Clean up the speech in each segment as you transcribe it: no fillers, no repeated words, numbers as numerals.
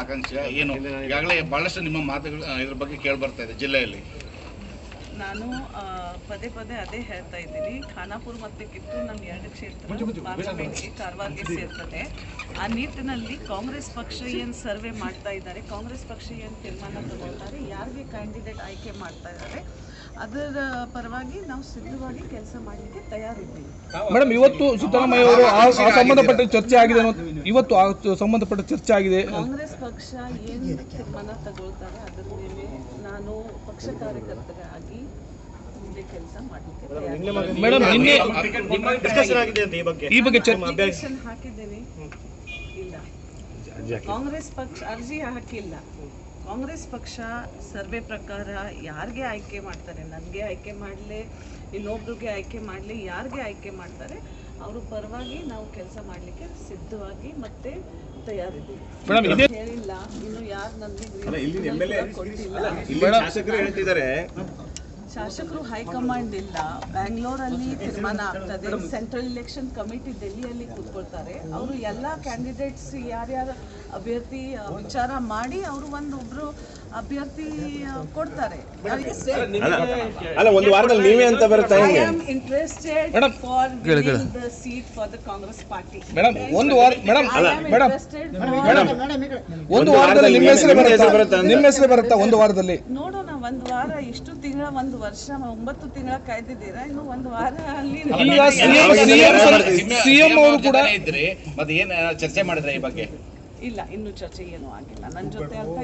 ಆಕಾಂಕ್ಷೆ ಏನು? ಈಗಾಗಲೇ ಬಹಳಷ್ಟು ನಿಮ್ಮ ಮಾತುಗಳು ಇದ್ರ ಬಗ್ಗೆ ಕೇಳಿ ಬರ್ತಾ ಇದೆ ಜಿಲ್ಲೆಯಲ್ಲಿ. ನಾನು ಪದೇ ಪದೇ ಅದೇ ಹೇಳ್ತಾ ಇದ್ದೀನಿ, ಖಾನಾಪುರ ಮತ್ತು ಕಿತ್ತೂರು ನಮ್ಮ 2 ಕ್ಷೇತ್ರ ಪಾರ್ಲಿಮೆಂಟ್ಗೆ ಕಾರವಾರ್ಗೆ ಸೇರ್ತದೆ. ಆ ನಿಟ್ಟಿನಲ್ಲಿ ಕಾಂಗ್ರೆಸ್ ಪಕ್ಷ ಏನು ಸರ್ವೆ ಮಾಡ್ತಾ ಇದ್ದಾರೆ, ಕಾಂಗ್ರೆಸ್ ಪಕ್ಷ ಏನು ತೀರ್ಮಾನ ತಗೊಳ್ತಾರೆ, ಯಾರಿಗೆ ಕ್ಯಾಂಡಿಡೇಟ್ ಆಯ್ಕೆ ಮಾಡ್ತಾ ಇದ್ದಾರೆ, ಅದರ ಪರವಾಗಿ ನಾವು ಸಿದ್ಧವಾಗಿ ಕೆಲಸ ಮಾಡಲಿಕ್ಕೆ ತಯಾರಿದ್ದೀವಿ. ಮೇಡಮ್, ಇವತ್ತು ಸಿದ್ದರಾಮಯ್ಯ ಅವರು ಆ ಸಂಬಂಧಪಟ್ಟ ಚರ್ಚೆ ಆಗಿದೆ, ಇವತ್ತು ಆ ಸಂಬಂಧಪಟ್ಟ ಚರ್ಚೆ ಆಗಿದೆ. ಕಾಂಗ್ರೆಸ್ ಪಕ್ಷ ಏನು ತೀರ್ಮಾನ ತಗೊಳ್ತಾರೆ ಅದರ ಮೇಲೆ ನಾನು ಪಕ್ಷ ಕಾರ್ಯಕರ್ತರಾಗಿ ಮುಂದೆ ಕೆಲಸ ಮಾಡಲಿಕ್ಕೆ ಮೇಡಮ್, ನಿನ್ನೆ ಈ ಬಗ್ಗೆ ಅಪ್ಲಿಕೇಶನ್ ಹಾಕಿದ್ದೇನೆ. ಇಲ್ಲ, ಕಾಂಗ್ರೆಸ್ ಪಕ್ಷ ಅರ್ಜಿ ಹಾಕಿಲ್ಲ. ಕಾಂಗ್ರೆಸ್ ಪಕ್ಷ ಸರ್ವೆ ಪ್ರಕಾರ ಯಾರಿಗೆ ಆಯ್ಕೆ ಮಾಡ್ತಾರೆ, ನನಗೆ ಆಯ್ಕೆ ಮಾಡಲಿ, ಇನ್ನೊಬ್ರಿಗೆ ಆಯ್ಕೆ ಮಾಡಲಿ, ಯಾರಿಗೆ ಆಯ್ಕೆ ಮಾಡ್ತಾರೆ ಅವ್ರ ಪರವಾಗಿ ನಾವು ಕೆಲಸ ಮಾಡಲಿಕ್ಕೆ ಸಿದ್ಧವಾಗಿ ಮತ್ತೆ ತಯಾರಿದ್ದೀವಿ. ಹೇಳಿಲ್ಲ ಇನ್ನು ಯಾರು ನನಗೆ ಕೊಟ್ಟಿಲ್ಲ. ಶಾಸಕರು ಹೈಕಮಾಂಡ್ ಇಲ್ಲ, ಬ್ಯಾಂಗ್ಳೂರಲ್ಲಿ ತೀರ್ಮಾನ ಆಗ್ತದೆ. ಸೆಂಟ್ರಲ್ ಎಲೆಕ್ಷನ್ ಕಮಿಟಿ ಡೆಲ್ಲಿಯಲ್ಲಿ ಕೂತ್ಕೊಳ್ತಾರೆ. ಅವರು ಎಲ್ಲ ಕ್ಯಾಂಡಿಡೇಟ್ಸ್ ಯಾರ್ಯಾರು ಅಭ್ಯರ್ಥಿ ವಿಚಾರ ಮಾಡಿ ಅವರು ಒಬ್ರು ಅಭ್ಯರ್ಥಿ ಕೊಡ್ತಾರೆ. ಒಂದು ವಾರದಲ್ಲಿ ನೀವೇ ಅಂತ ಬರುತ್ತೆ. I am interested for winning the seat for the Congress party. Madam, ಒಂದು ವಾರದಲ್ಲಿ ನಿಮ್ಮ ಹೆಸರೇ ಬರುತ್ತಾ? ಒಂದು ವಾರದಲ್ಲಿ ನೋಡೋಣ. ಒಂದು ವಾರ, ಇಷ್ಟು ತಿಂಗಳ, ಒಂದು ವರ್ಷ 9 ತಿಂಗಳ ಕಾಯ್ದಿದ್ದೀರಾ, ಇನ್ನು ಒಂದು ವಾರ ಅಲ್ಲಿ ಸಿಎಂ ಅವರು ಕೂಡ ಇದ್ರಿ. ಮತ್ತೆ ಏನ್ ಚರ್ಚೆ ಮಾಡಿದ್ರೆ ಈ ಬಗ್ಗೆ? ಇಲ್ಲ, ಇನ್ನು ಚರ್ಚೆ ಏನೂ ಆಗಿಲ್ಲ ನನ್ನ ಜೊತೆ ಅಂತ.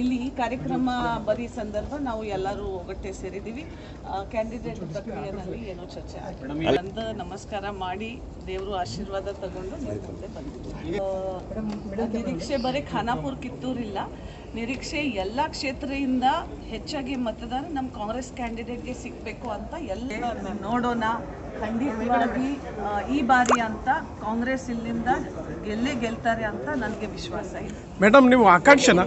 ಇಲ್ಲಿ ಈ ಕಾರ್ಯಕ್ರಮ ಬರೀ ಸಂದರ್ಭ ನಾವು ಎಲ್ಲರೂ ಒಗಟ್ಟೆ ಸೇರಿದ್ದೀವಿ. ಕ್ಯಾಂಡಿಡೇಟ್ ಪ್ರಕ್ರಿಯೆನಲ್ಲಿ ಏನೋ ಚರ್ಚೆ ಆಗಿಲ್ಲ. ಬಂದು ನಮಸ್ಕಾರ ಮಾಡಿ ದೇವರು ಆಶೀರ್ವಾದ ತಗೊಂಡು ಮುಂದೆ ಬಂದಿದ್ದೀವಿ. ನಿರೀಕ್ಷೆ ಬರೀ ಖಾನಾಪುರ ಕಿತ್ತೂರಿಲ್ಲ, ನಿರೀಕ್ಷೆ ಎಲ್ಲ ಕ್ಷೇತ್ರದಿಂದ ಹೆಚ್ಚಾಗಿ ಮತದಾನ ನಮ್ಮ ಕಾಂಗ್ರೆಸ್ ಕ್ಯಾಂಡಿಡೇಟ್ಗೆ ಸಿಗಬೇಕು ಅಂತ ಎಲ್ಲ ನೋಡೋಣ. ಖಂಡಿತವಾಗಿ ಈ ಬಾರಿ ಅಂತ ಕಾಂಗ್ರೆಸ್ ಇಲ್ಲಿಂದ ಗೆಲ್ತಾರೆ ಅಂತ ನನಗೆ ವಿಶ್ವಾಸ ಇದೆ. ಮೇಡಮ್, ನೀವು ಆಕಾಂಕ್ಷನ